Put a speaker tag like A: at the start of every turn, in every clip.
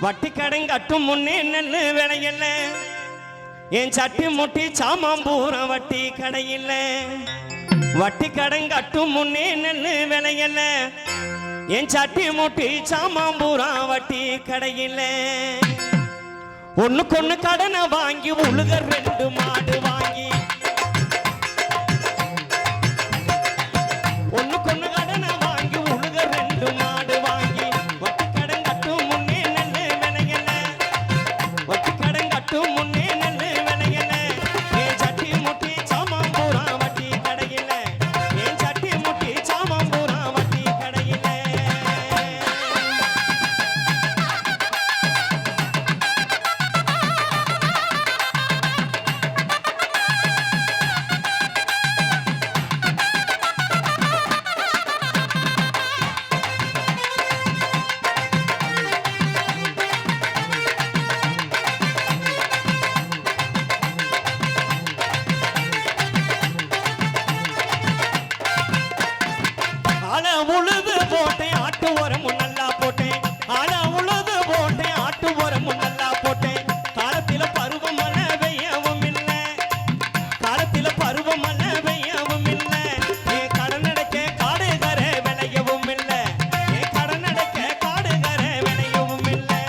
A: வட்டி கடன் கட்டும் முன்னே நெல்லு விளையல என் சட்டி முட்டி சாமாம்பூரம் வட்டி கடையில் வட்டி கடன் கட்டும் முன்னே நெல்லு விளையல என் சட்டி முட்டி சாமாம்பூரம் வட்டி கடையில் ஒண்ணுக்கொண்ணு கடனை வாங்கி உழுக 2 மாடு வாங்கி ஒண்ணுக்கொண்ணு கடனை வாங்கி உழுக 2 மாடு வாங்கி வட்டி கடன் கட்டும் முன்னே நெல்லு விளையல வட்டி கடன் கட்டும் முன்னே நெல்லு விளையல என் சட்டி முட்டி சாமாம்பூரம் வட்டி கடையில் என் சட்டி முட்டி சாமாம்பூரம் வட்டி கடையில் உழுது போட்டேன் ஆட்டு உரமும் நல்லா போட்டேன் ஆனா உழுது போட்டேன் ஆட்டு உரமும் நல்லா போட்டேன் காலத்தில பருவமழை பெய்யவும் இல்லை காலத்தில பருவமழை பெய்யவும் இல்லை என் கடனடைக்க காடுகரை விளையவும் இல்லை என் கடனடைக்க காடுகரை விளையவும் இல்லை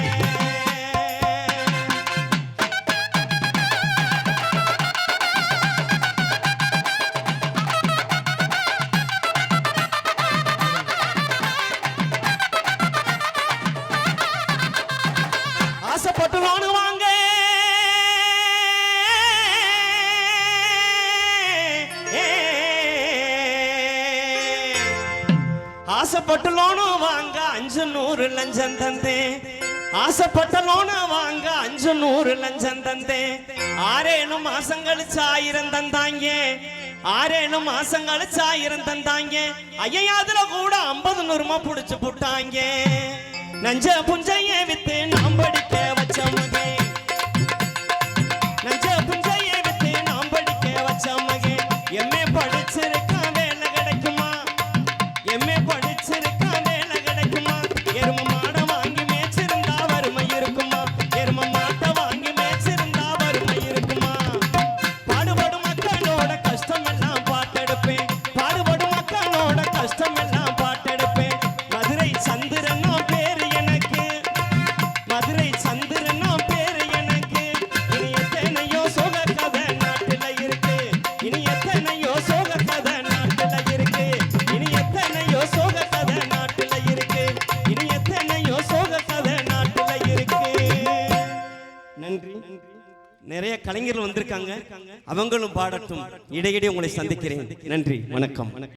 A: ஆசைப்பட்டு லோனு வாங்க ஆசைப்பட்டு லோனு வாங்க 500 லஞ்சம் தந்தேன் ஆசைப்பட்ட லோனு வாங்க 500 லஞ்சம் தந்தேன் 6 மாசம் கழிச்சு 1000 தந்தாங்க 6 மாசம் கழிச்சு 1000 தந்தாங்க ஐயா அதுல கூட 50 நூறுமா புடிச்சு புட்டாங்க நஞ்ச புஞ்சைய வித்து நாம் படிக்க வச்ச மகே நஞ்ச புஞ்சைய வித்து நாம் படிக்க வச்ச மகே எம்ஏ படிச்சிருக்கா வேலை கிடைக்குமா எம்ஏ படிச்சிருக்கா வேலை கிடைக்குமா எரும மாடை வாங்கி மேய்ச்சிருந்தா வறுமை இருக்குமா எரும மாட்டை வாங்கி மேய்ச்சிருந்தா வறுமை இருக்குமா பாடுபடும் மக்களோட கஷ்டம் எல்லாம் பாட்டெடுப்பேன் பாடுபடும் மக்களோட கஷ்டம் எல்லாம் பாட்டெடுப்பேன் மதுரை சந்திரன் மதுரை சந்திரனா பேரு எனக்கு இனி எத்தனையோ சோக கதை நாட்டுல இருக்கு இனி எத்தனையோ சோக கதை நாட்டுல இருக்கு இனி எத்தனையோ சோக கதை நாட்டுல இருக்கு இனி எத்தனையோ சோக கதை நாட்டுல இருக்கு நன்றி நிறைய கலைஞர்கள் வந்திருக்காங்க அவங்களும் பாடட்டும் இடையிடையே உங்களை சந்திக்கிறேன் நன்றி வணக்கம்